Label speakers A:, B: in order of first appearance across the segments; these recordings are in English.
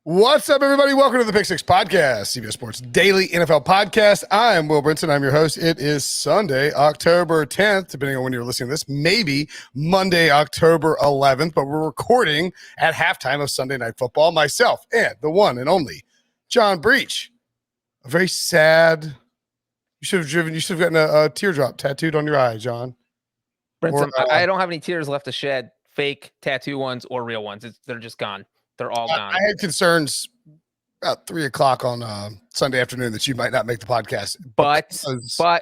A: What's up, everybody? Welcome to the Pick Six Podcast, CBS Sports Daily NFL Podcast. I am Will Brinson. I'm your host. It is Sunday, October 10th, depending on when you're listening to this. Maybe Monday, October 11th, but we're recording at halftime of Sunday Night Football. Myself and the one and only John Breech. A very sad. You should have gotten a teardrop tattooed on your eye, John.
B: Brinson, I don't have any tears left to shed. Fake tattoo ones or real ones. They're just gone. They're all gone.
A: I had concerns about 3 o'clock on Sunday afternoon that you might not make the podcast.
B: But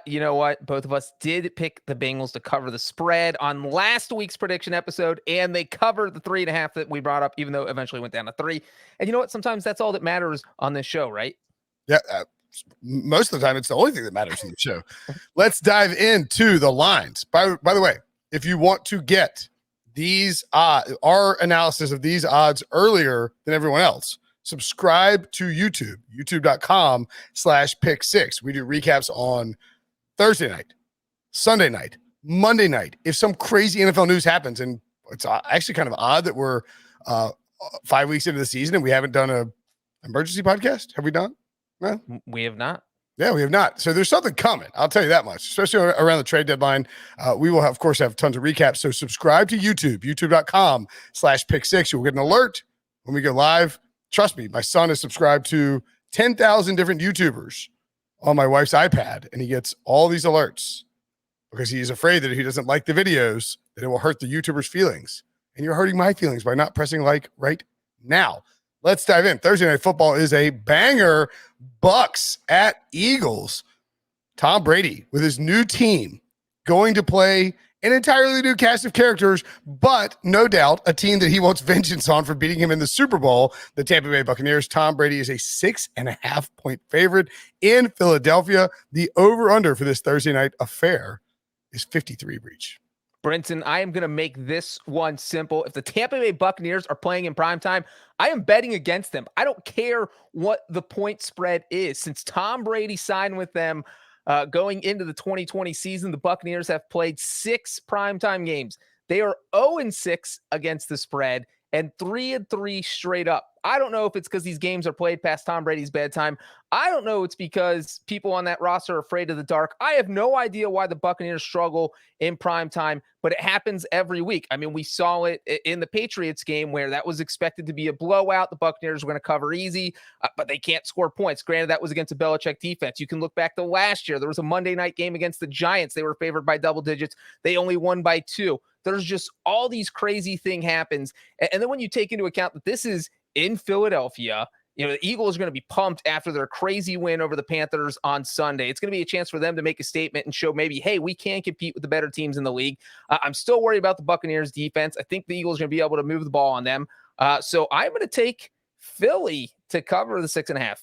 B: you know what? Both of us did pick the Bengals to cover the spread on last week's prediction episode, and they covered the 3.5 that we brought up, even though it eventually went down to 3. And you know what? Sometimes that's all that matters on this show, right?
A: Yeah. Most of the time, it's the only thing that matters in the show. Let's dive into the lines. By the way, if you want to get our analysis of these odds earlier than everyone else, subscribe to YouTube, youtube.com/pick6. We do recaps on Thursday night, Sunday night, Monday night. If some crazy NFL news happens, and it's actually kind of odd that we're 5 weeks into the season and we haven't done an emergency podcast. Have we done? No,
B: we have not.
A: Yeah, we have not. So there's something coming. I'll tell you that much, especially around the trade deadline. We will, of course, have tons of recaps. So subscribe to YouTube, youtube.com/pick6. You'll get an alert when we go live. Trust me, my son is subscribed to 10,000 different YouTubers on my wife's iPad, and he gets all these alerts because he is afraid that if he doesn't like the videos, that it will hurt the YouTuber's feelings. And you're hurting my feelings by not pressing like right now. Let's dive in. Thursday Night Football is a banger. Bucs at Eagles. Tom Brady with his new team going to play an entirely new cast of characters, but no doubt a team that he wants vengeance on for beating him in the Super Bowl, the Tampa Bay Buccaneers. Tom Brady is a 6.5-point favorite in Philadelphia. The over-under for this Thursday night affair is 53. Breech.
B: Brinson, I am going to make this one simple. If the Tampa Bay Buccaneers are playing in primetime, I am betting against them. I don't care what the point spread is. Since Tom Brady signed with them going into the 2020 season, the Buccaneers have played 6 primetime games. They are 0-6 against the spread and 3-3 straight up. I don't know if it's because these games are played past Tom Brady's bedtime. I don't know it's because people on that roster are afraid of the dark. I have no idea why the Buccaneers struggle in primetime, but it happens every week. I mean, we saw it in the Patriots game where that was expected to be a blowout. The Buccaneers were going to cover easy, but they can't score points. Granted, that was against a Belichick defense. You can look back to last year. There was a Monday night game against the Giants. They were favored by double digits. They only won by 2. There's just all these crazy thing happens. And then when you take into account that this is in Philadelphia, you know, the Eagles are going to be pumped after their crazy win over the Panthers on Sunday. It's going to be a chance for them to make a statement and show maybe, hey, we can compete with the better teams in the league. I'm still worried about the Buccaneers defense. I think the Eagles are going to be able to move the ball on them. So I'm going to take Philly to cover the 6.5.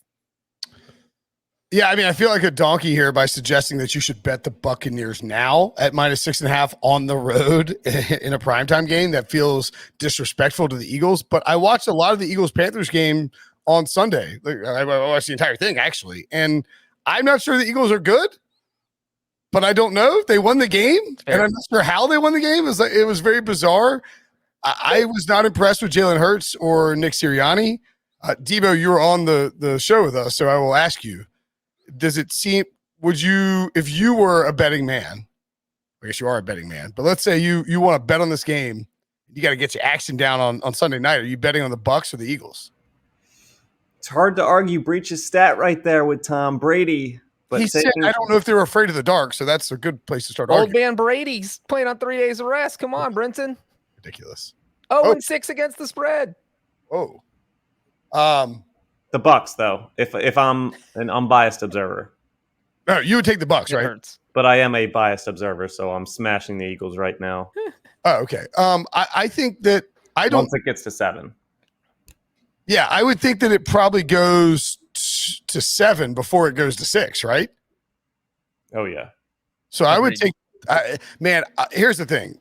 A: Yeah, I mean, I feel like a donkey here by suggesting that you should bet the Buccaneers now at -6.5 on the road in a primetime game. That feels disrespectful to the Eagles. But I watched a lot of the Eagles-Panthers game on Sunday. I watched the entire thing, actually. And I'm not sure the Eagles are good, but I don't know. They won the game, and I'm not sure how they won the game. It was very bizarre. I was not impressed with Jalen Hurts or Nick Sirianni. Debo, you were on the show with us, so I will ask you. Does it seem, if you were a betting man, I guess you are a betting man, but let's say you want to bet on this game, you got to get your action down on Sunday night. Are you betting on the Bucs or the Eagles?
C: It's hard to argue Breech's stat right there with Tom Brady. But
A: he said, I don't know if they were afraid of the dark, so that's a good place to start arguing.
B: Old man Brady's playing on 3 days of rest. Come on, Brinson.
A: Ridiculous.
B: 0-6 against the spread.
A: Oh.
C: The Bucs, though, if I'm an unbiased observer.
A: No, you would take the Bucs, right?
B: Hurts.
C: But I am a biased observer, so I'm smashing the Eagles right now.
A: Oh, okay. I think that
C: once it gets to 7.
A: Yeah, I would think that it probably goes to 7 before it goes to 6, right?
C: Oh, yeah.
A: So I would take here's the thing.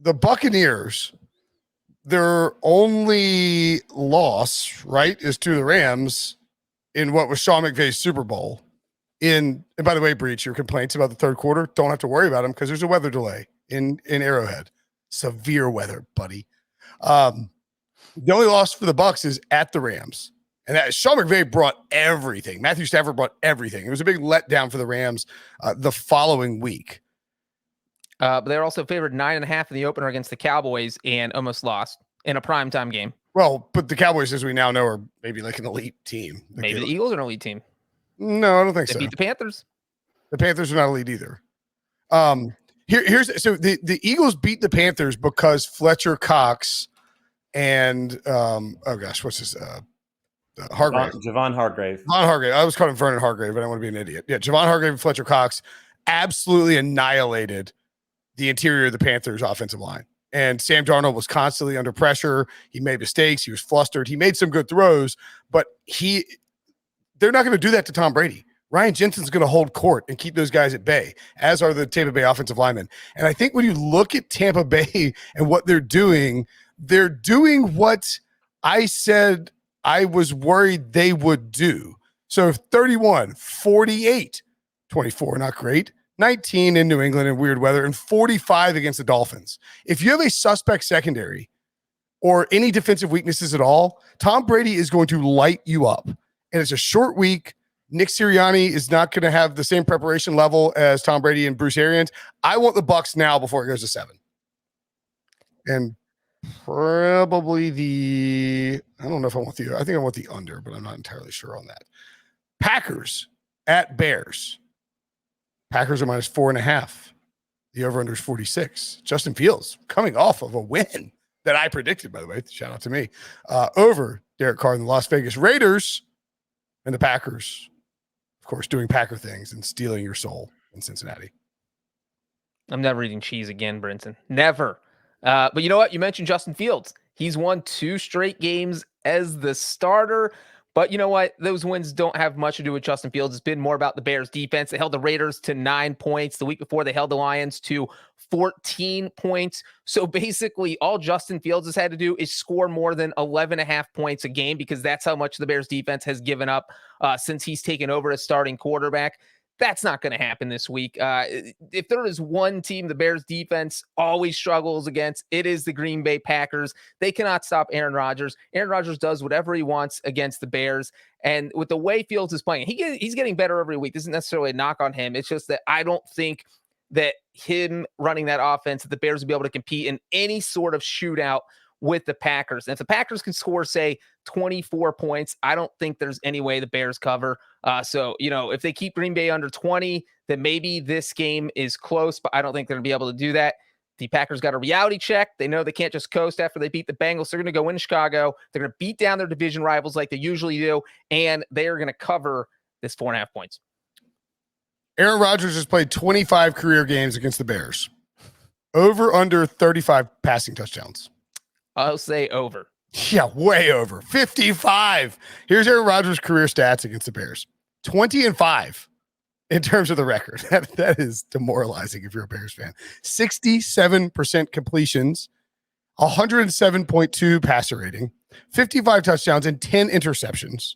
A: The Buccaneers, their only loss, right, is to the Rams in what was Sean McVay's Super Bowl. And by the way, Breech, your complaints about the third quarter, don't have to worry about them because there's a weather delay in Arrowhead. Severe weather, buddy. The only loss for the Bucs is at the Rams. And that Sean McVay brought everything. Matthew Stafford brought everything. It was a big letdown for the Rams the following week.
B: But they're also favored 9.5 in the opener against the Cowboys and almost lost in a primetime game.
A: Well, but the Cowboys, as we now know, are maybe like an elite team.
B: Maybe the Eagles are an elite team.
A: No, I don't think
B: They
A: so.
B: beat the Panthers.
A: The Panthers are not elite either. Here's the Eagles beat the Panthers because Fletcher Cox and what's his Hargrave.
C: Javon Hargrave.
A: Javon Hargrave. I was calling him Vernon Hargrave, but I don't want to be an idiot. Yeah, Javon Hargrave and Fletcher Cox absolutely annihilated the interior of the Panthers offensive line. And Sam Darnold was constantly under pressure. He made mistakes. He was flustered. He made some good throws, but they're not going to do that to Tom Brady. Ryan Jensen's going to hold court and keep those guys at bay, as are the Tampa Bay offensive linemen. And I think when you look at Tampa Bay and what they're doing what I said I was worried they would do. So 31, 48, 24, not great. 19 in New England in weird weather, and 45 against the Dolphins. If you have a suspect secondary or any defensive weaknesses at all, Tom Brady is going to light you up. And it's a short week. Nick Sirianni is not going to have the same preparation level as Tom Brady and Bruce Arians. I want the Bucs now before it goes to 7. And probably I don't know if I want I think I want the under, but I'm not entirely sure on that. Packers at Bears. Packers are minus 4.5. The over-under is 46. Justin Fields coming off of a win that I predicted, by the way. Shout out to me. Over Derek Carr and the Las Vegas Raiders, and the Packers, of course, doing Packer things and stealing your soul in Cincinnati.
B: I'm never eating cheese again, Brinson. Never. But you know what? You mentioned Justin Fields. He's won 2 straight games as the starter. But you know what? Those wins don't have much to do with Justin Fields. It's been more about the Bears defense. They held the Raiders to 9 points. The week before, they held the Lions to 14 points. So basically, all Justin Fields has had to do is score more than 11.5 points a game, because that's how much the Bears defense has given up since he's taken over as starting quarterback. That's not going to happen this week. If there is one team the Bears defense always struggles against, it is the Green Bay Packers. They cannot stop Aaron Rodgers. Aaron Rodgers does whatever he wants against the Bears. And with the way Fields is playing, he's getting better every week. This isn't necessarily a knock on him. It's just that I don't think that him running that offense, that the Bears will be able to compete in any sort of shootout with the Packers. And if the Packers can score, say, 24 points, I don't think there's any way the Bears cover. So, if they keep Green Bay under 20, then maybe this game is close, but I don't think they're going to be able to do that. The Packers got a reality check. They know they can't just coast after they beat the Bengals. They're going to go into Chicago. They're going to beat down their division rivals like they usually do, and they are going to cover this 4.5 points.
A: Aaron Rodgers has played 25 career games against the Bears. Over under 35 passing touchdowns.
B: I'll say over.
A: Yeah, way over. 55. Here's Aaron Rodgers' career stats against the Bears. 20-5 in terms of the record. That is demoralizing if you're a Bears fan. 67% completions, 107.2 passer rating, 55 touchdowns, and 10 interceptions.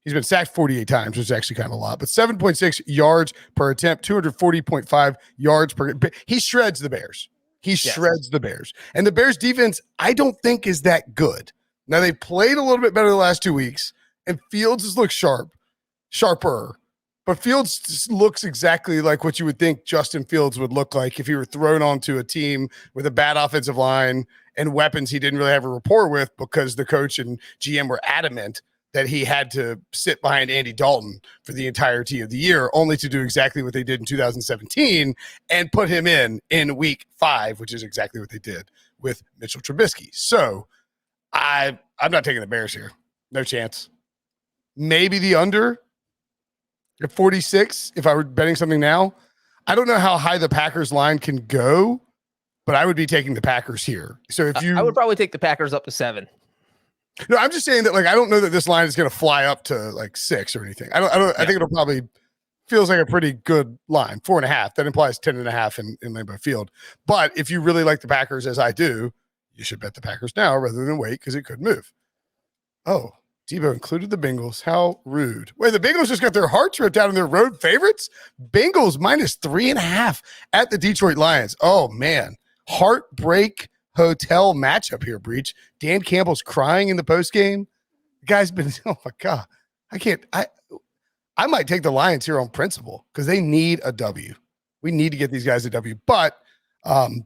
A: He's been sacked 48 times, which is actually kind of a lot, but 7.6 yards per attempt, 240.5 yards per. He shreds the Bears. He shreds the Bears. And the Bears defense, I don't think is that good. Now, they played a little bit better the last 2 weeks, and Fields has looked sharper. But Fields just looks exactly like what you would think Justin Fields would look like if he were thrown onto a team with a bad offensive line and weapons he didn't really have a rapport with, because the coach and GM were adamant that he had to sit behind Andy Dalton for the entirety of the year, only to do exactly what they did in 2017 and put him in week 5, which is exactly what they did with Mitchell Trubisky. So I'm not taking the Bears here. No chance. Maybe the under at 46 if I were betting something now. I don't know how high the Packers line can go, but I would be taking the Packers here. So if I
B: would probably take the Packers up to 7.
A: No, I'm just saying that, I don't know that this line is going to fly up to 6 or anything. I think it'll probably feels like a pretty good line. 4.5. That implies 10.5 in Lambeau Field. But if you really like the Packers, as I do, you should bet the Packers now rather than wait, because it could move. Oh, Debo included the Bengals. How rude. Wait, the Bengals just got their hearts ripped out in their road favorites? Bengals minus 3.5 at the Detroit Lions. Oh, man. Heartbreak hotel matchup here, Breech. Dan Campbell's crying in the postgame. The guy's been, oh my God, I might take the Lions here on principle because they need a W. We need to get these guys a W. But I'm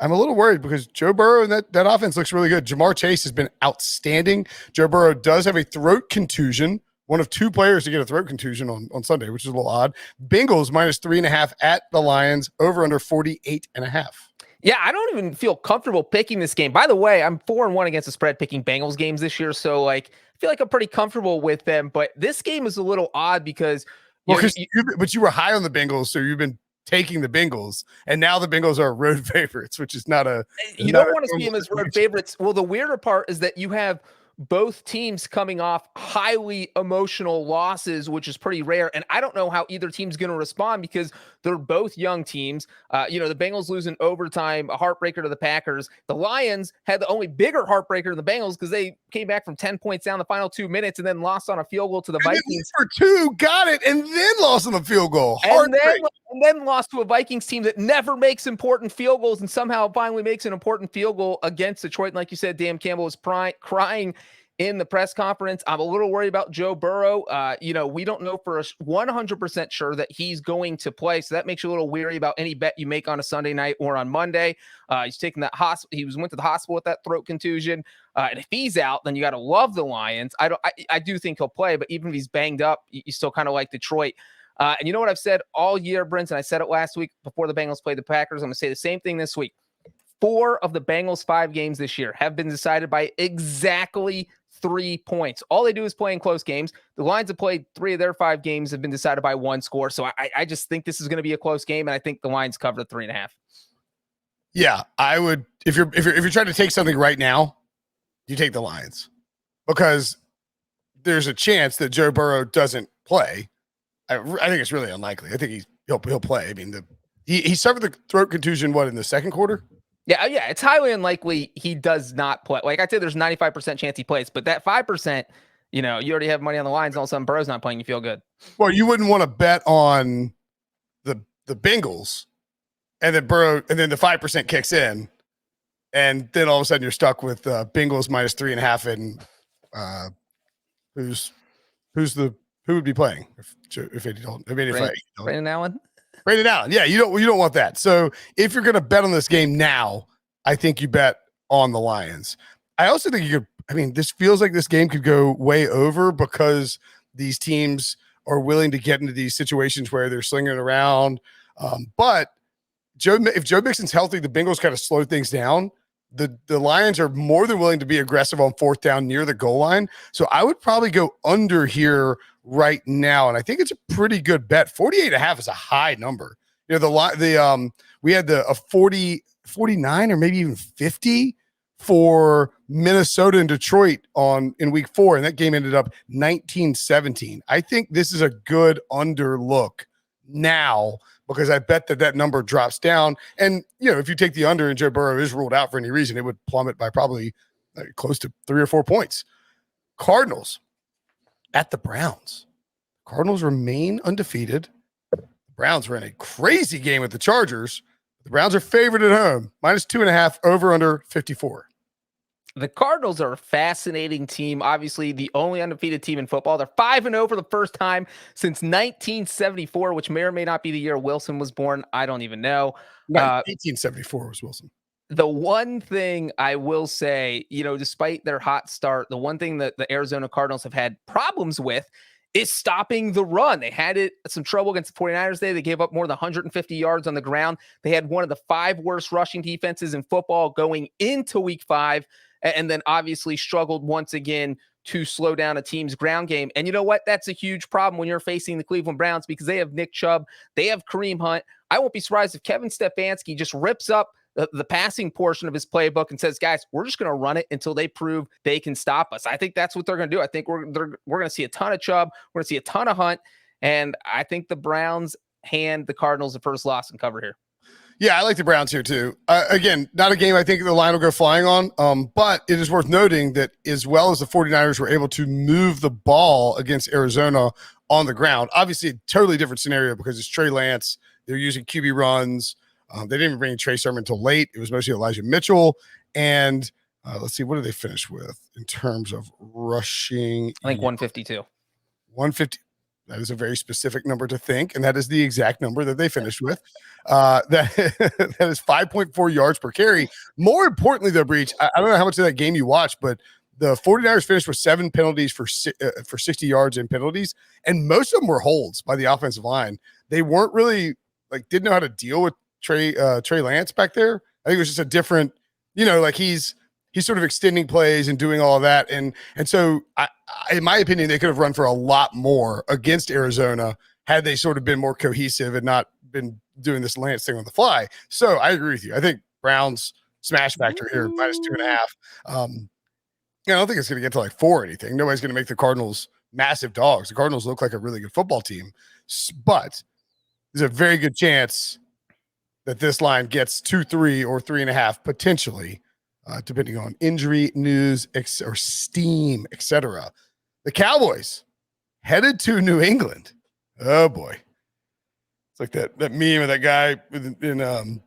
A: a little worried because Joe Burrow and that offense looks really good. Jamar Chase has been outstanding. Joe Burrow does have a throat contusion, one of two players to get a throat contusion on Sunday, which is a little odd. Bengals -3.5 at the Lions, over under 48.5.
B: Yeah, I don't even feel comfortable picking this game. By the way, I'm 4-1 against the spread picking Bengals games this year, so I feel like I'm pretty comfortable with them. But this game is a little odd because
A: you were high on the Bengals, so you've been taking the Bengals, and now the Bengals are road favorites, which is not a.
B: You don't want to see them as road favorites. Well, the weirder part is that you have both teams coming off highly emotional losses, which is pretty rare. And I don't know how either team's going to respond because they're both young teams. The Bengals lose in overtime, a heartbreaker to the Packers. The Lions had the only bigger heartbreaker than the Bengals because they came back from 10 points down the final 2 minutes and then lost on a field goal to the Vikings.
A: For two, got it, and then lost on the field goal.
B: And then lost to a Vikings team that never makes important field goals and somehow finally makes an important field goal against Detroit. And like you said, Dan Campbell was crying in the press conference. I'm a little worried about Joe Burrow. We don't know for 100% sure that he's going to play. So that makes you a little weary about any bet you make on a Sunday night or on Monday. He's taking that went to the hospital with that throat contusion. And if he's out, then you got to love the Lions. I do think he'll play, but even if he's banged up, you still kind of like Detroit. And you know what I've said all year, Brinson? I said it last week before the Bengals played the Packers. I'm going to say the same thing this week. 4 of the Bengals' 5 games this year have been decided by exactly 3 points. All they do is play in close games. The Lions have played 3 of their 5 games have been decided by 1 score. So I just think this is going to be a close game, and I think the Lions cover the 3.5.
A: Yeah, I would. If you're trying to take something right now, you take the Lions because there's a chance that Joe Burrow doesn't play. I think it's really unlikely. I think he'll play. I mean, he suffered the throat contusion in the second quarter.
B: Yeah, it's highly unlikely he does not play. Like I said, there's 95% chance he plays, but that 5%, you already have money on the Lions, and all of a sudden Burrow's not playing, you feel good. Well,
A: you wouldn't want to bet on the Bengals, and then Burrow, and then the 5% kicks in, and then all of a sudden you're stuck with Bengals -3.5, and who would be playing if it don't? I mean,
B: Brandon Allen.
A: Brandon Allen. Yeah, you don't want that. So if you're going to bet on this game now, I think you bet on the Lions. I also think you could. I mean, this feels like this game could go way over because these teams are willing to get into these situations where they're slinging it around. But if Joe Mixon's healthy, the Bengals kind of slow things down. The Lions are more than willing to be aggressive on 4th down near the goal line. So I would probably go under here right now. And I think it's a pretty good bet. 48.5 is a high number. We had a 40, 49 or maybe even 50 for Minnesota and Detroit in week 4. And that game ended up 19-17. I think this is a good under look now, because I bet that number drops down. And, if you take the under and Joe Burrow is ruled out for any reason, it would plummet by probably close to 3 or 4 points. Cardinals at the Browns. Cardinals remain undefeated. The Browns were in a crazy game with the Chargers. The Browns are favored at home, -2.5, over under 54.
B: The Cardinals are a fascinating team. Obviously, the only undefeated team in football. They're 5-0 for the first time since 1974, which may or may not be the year Wilson was born. I don't even know.
A: 1874 was Wilson.
B: The one thing I will say, despite their hot start, the one thing that the Arizona Cardinals have had problems with is stopping the run. They had some trouble against the 49ers today. They gave up more than 150 yards on the ground. They had one of the 5 worst rushing defenses in football going into week 5. And then obviously struggled once again to slow down a team's ground game. And you know what? That's a huge problem when you're facing the Cleveland Browns because they have Nick Chubb. They have Kareem Hunt. I won't be surprised if Kevin Stefanski just rips up the passing portion of his playbook and says, guys, we're just going to run it until they prove they can stop us. I think that's what they're going to do. I think we're going to see a ton of Chubb. We're going to see a ton of Hunt. And I think the Browns hand the Cardinals the first loss and cover here.
A: Yeah, I like the Browns here too. Again, not a game I think the line will go flying on, but it is worth noting that as well as the 49ers were able to move the ball against Arizona on the ground, obviously a totally different scenario because it's Trey Lance. They're using QB runs. They didn't even bring Trey Sermon until late. It was mostly Elijah Mitchell. And Let's see. What did they finish with in terms of rushing?
B: I think 152.
A: 150. That is a very specific number to think, and that is the exact number that they finished with. That is 5.4 yards per carry. More importantly, though, Breech, I don't know how much of that game you watched, but the 49ers finished with 7 penalties for 60 yards in penalties, and most of them were holds by the offensive line. They weren't really didn't know how to deal with Trey Lance back there. I think it was just a different, he's sort of extending plays and doing all of that. And so in my opinion, they could have run for a lot more against Arizona had they sort of been more cohesive and not been doing this Lance thing on the fly. So I agree with you. I think Browns smash factor here, -2.5. I don't think it's going to get to 4 or anything. Nobody's going to make the Cardinals massive dogs. The Cardinals look like a really good football team, but there's a very good chance that this line gets 2, 3, or 3.5 potentially, depending on injury news or steam, etc. The Cowboys headed to New England. Oh boy, it's like that meme of that guy in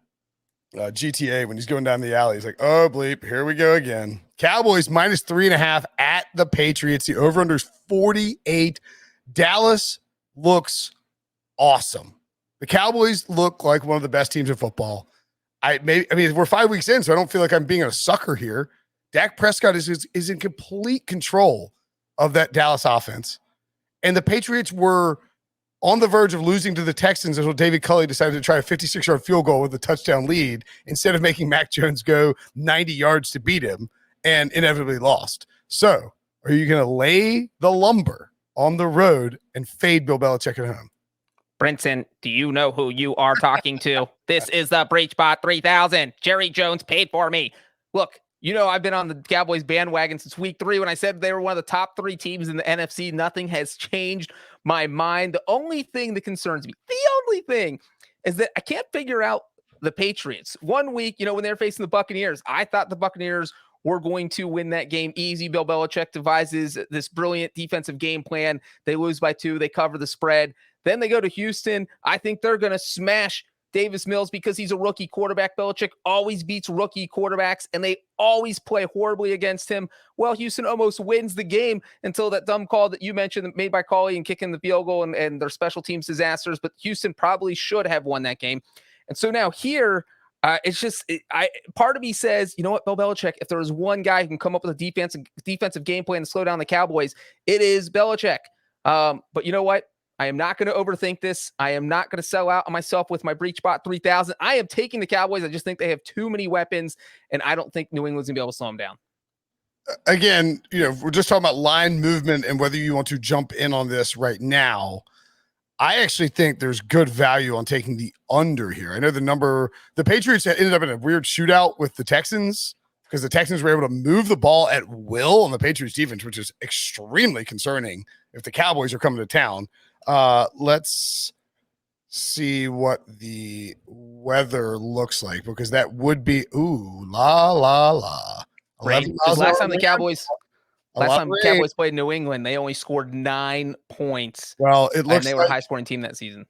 A: GTA when he's going down the alley. He's like, "Oh bleep, here we go again." Cowboys -3.5 at the Patriots. The over/under is 48. Dallas looks awesome. The Cowboys look like one of the best teams in football. We're 5 weeks in, so I don't feel like I'm being a sucker here. Dak Prescott is in complete control of that Dallas offense. And the Patriots were on the verge of losing to the Texans until David Culley decided to try a 56-yard field goal with a touchdown lead instead of making Mac Jones go 90 yards to beat him and inevitably lost. So are you going to lay the lumber on the road and fade Bill Belichick at home?
B: Brinson, do you know who you are talking to? This is the BreechBot 3000. Jerry Jones paid for me. Look, I've been on the Cowboys bandwagon since week 3 when I said they were one of the top 3 teams in the NFC. Nothing has changed my mind. The only thing that concerns me, is that I can't figure out the Patriots. 1 week, when they're facing the Buccaneers, I thought the Buccaneers were going to win that game easy. Bill Belichick devises this brilliant defensive game plan. They lose by 2. They cover the spread. Then they go to Houston. I think they're going to smash Davis Mills because he's a rookie quarterback. Belichick always beats rookie quarterbacks, and they always play horribly against him. Well, Houston almost wins the game until that dumb call that you mentioned made by Culley and kicking the field goal and their special teams disasters. But Houston probably should have won that game. And so now here, part of me says, you know what, Bill Belichick, if there was one guy who can come up with a defensive game plan to slow down the Cowboys, it is Belichick. But you know what? I am not going to overthink this. I am not going to sell out on myself with my BreechBot 3000. I am taking the Cowboys. I just think they have too many weapons, and I don't think New England's going to be able to slow them down.
A: Again, we're just talking about line movement and whether you want to jump in on this right now. I actually think there's good value on taking the under here. I know the Patriots ended up in a weird shootout with the Texans because the Texans were able to move the ball at will on the Patriots defense, which is extremely concerning if the Cowboys are coming to town. Let's see what the weather looks like because that would be la.
B: Rain. Last time the Cowboys played New England, they only scored 9 points.
A: Well, it looks
B: and they were a high-scoring team that season.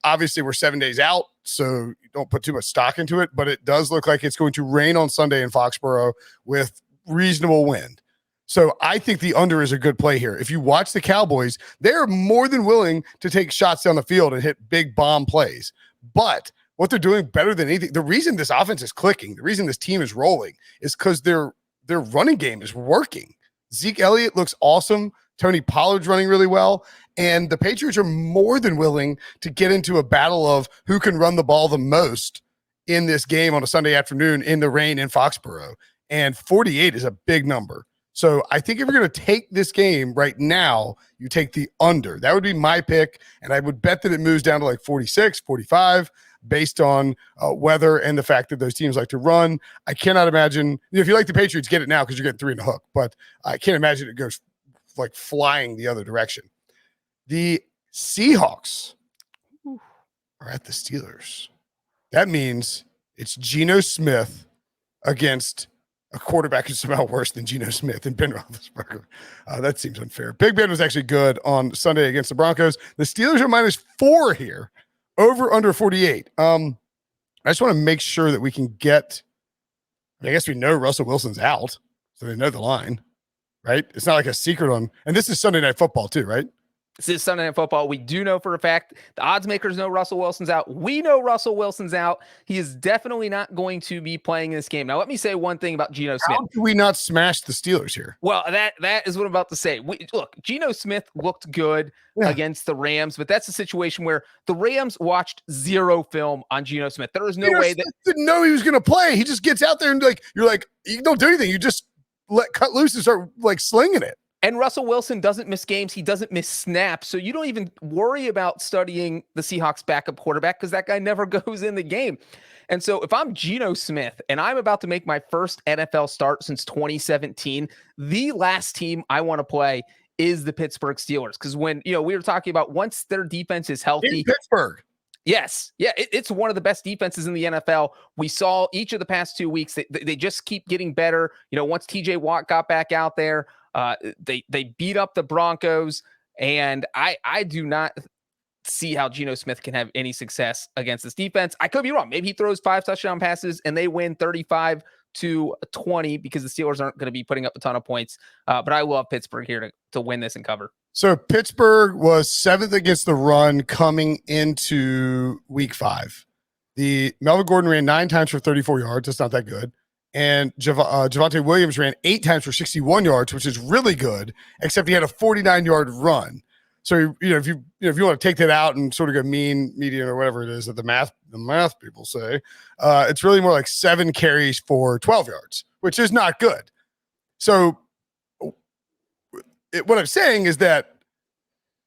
A: Obviously we're 7 days out, so you don't put too much stock into it, but it does look like it's going to rain on Sunday in Foxborough with reasonable wind. So I think the under is a good play here. If you watch the Cowboys, they're more than willing to take shots down the field and hit big bomb plays. But what they're doing better than anything, the reason this offense is clicking, the reason this team is rolling is because their running game is working. Zeke Elliott looks awesome. Tony Pollard's running really well. And the Patriots are more than willing to get into a battle of who can run the ball the most in this game on a Sunday afternoon in the rain in Foxborough. And 48 is a big number. So I think if you're going to take this game right now, you take the under. That would be my pick. And I would bet that it moves down to 46, 45 based on weather and the fact that those teams like to run. I cannot imagine if you like the Patriots, get it now because you're getting 3 in the hook. But I can't imagine it goes flying the other direction. The Seahawks are at the Steelers. That means it's Geno Smith against a quarterback who's somehow worse than Geno Smith and Ben Roethlisberger. That seems unfair. Big Ben was actually good on Sunday against the Broncos. The Steelers are -4 here, over under 48. I just want to make sure that we can get I guess we know Russell Wilson's out, so they know the line, right? It's not like a secret on, and this is Sunday Night Football too, right?
B: This is Sunday Night Football. We do know for a fact the odds makers know Russell Wilson's out. We know Russell Wilson's out. He is definitely not going to be playing this game. Now, let me say one thing about Geno Smith.
A: How do we not smash the Steelers here?
B: Well, that is what I'm about to say. Look, Geno Smith looked good against the Rams, but that's a situation where the Rams watched zero film on Geno Smith. There is no way that
A: didn't know he was going to play. He just gets out there and you're like, you don't do anything. You just cut loose and start like slinging it.
B: And Russell Wilson doesn't miss games. He doesn't miss snaps. So you don't even worry about studying the Seahawks backup quarterback because that guy never goes in the game. And so if I'm Geno Smith and I'm about to make my first NFL start since 2017, the last team I want to play is the Pittsburgh Steelers. Because when, we were talking about once their defense is healthy.
A: In Pittsburgh.
B: Yes. Yeah. It's one of the best defenses in the NFL. We saw each of the past 2 weeks. They just keep getting better. Once TJ Watt got back out there, they beat up the Broncos, and I do not see how Geno Smith can have any success against this defense. I could be wrong. Maybe he throws 5 touchdown passes and they win 35-20 because the Steelers aren't going to be putting up a ton of points. But I love Pittsburgh here to win this and cover.
A: So Pittsburgh was 7th against the run coming into week 5. The Melvin Gordon ran 9 times for 34 yards. That's not that good. And Javonte Williams ran 8 times for 61 yards, which is really good, except he had a 49-yard run. So, if you want to take that out and sort of go median or whatever it is that the math people say, it's really more like 7 carries for 12 yards, which is not good. So what I'm saying is that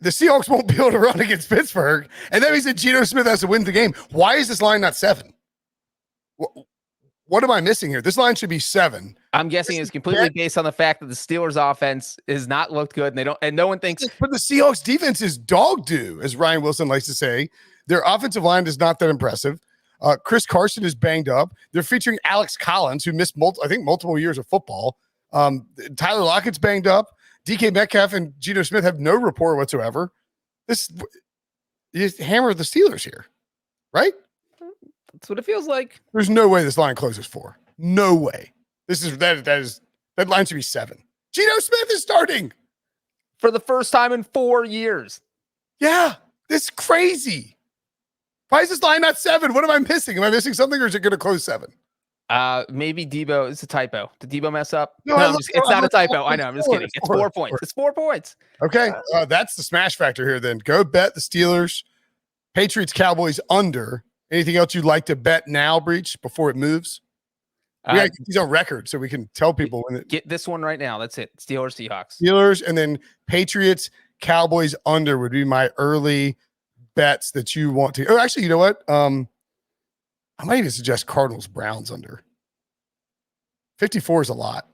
A: the Seahawks won't be able to run against Pittsburgh, and that means that Geno Smith has to win the game. Why is this line not 7? What am I missing here? This line should be 7.
B: I'm guessing it's completely based on the fact that the Steelers offense has not looked good, and no one thinks.
A: But the Seahawks defense is dog do, as Ryan Wilson likes to say. Their offensive line is not that impressive. Chris Carson is banged up. They're featuring Alex Collins, who missed multiple years of football. Tyler Lockett's banged up. DK Metcalf and Geno Smith have no rapport whatsoever. You hammer the Steelers here, right?
B: That's what it feels like.
A: There's no way this line closes 4. No way. That line should be 7. Geno Smith is starting
B: for the first time in 4 years.
A: Yeah, this is crazy. Why is this line not 7? What am I missing? Am I missing something, or is it going to close 7?
B: Maybe Debo. It's a typo. Did Debo mess up?
A: No,
B: it's not a typo. I know. I'm just kidding. It's 4 points. It's 4 points.
A: Okay, that's the smash factor here. Then go bet the Steelers, Patriots, Cowboys under. Anything else you'd like to bet now, Breech, before it moves? We got to get these on record so we can tell people when
B: get this one right now. That's it. Steelers, Seahawks.
A: Steelers, and then Patriots, Cowboys under would be my early bets that you want to. Oh, actually, you know what? I might even suggest Cardinals-Browns under. 54 is a lot.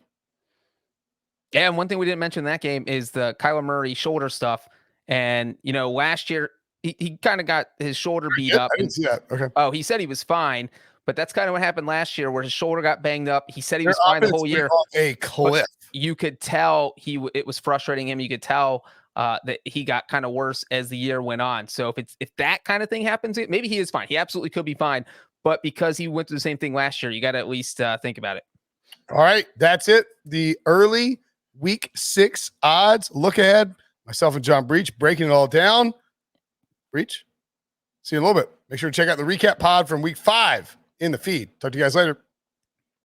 B: Yeah, and one thing we didn't mention in that game is the Kyler Murray shoulder stuff. And, last year, he kind of got his shoulder beat up.
A: I didn't see that. Okay.
B: Oh, he said he was fine, but that's kind of what happened last year where his shoulder got banged up. He said he was fine the whole year.
A: A cliff.
B: You could tell it was frustrating him. You could tell that he got kind of worse as the year went on. So if that kind of thing happens, maybe he is fine. He absolutely could be fine. But because he went through the same thing last year, you got to at least think about it.
A: All right. That's it. The early week 6 odds look ahead. Myself and John Breech breaking it all down. Breech, see you in a little bit. Make sure to check out the recap pod from week 5 in the feed. Talk to you guys later.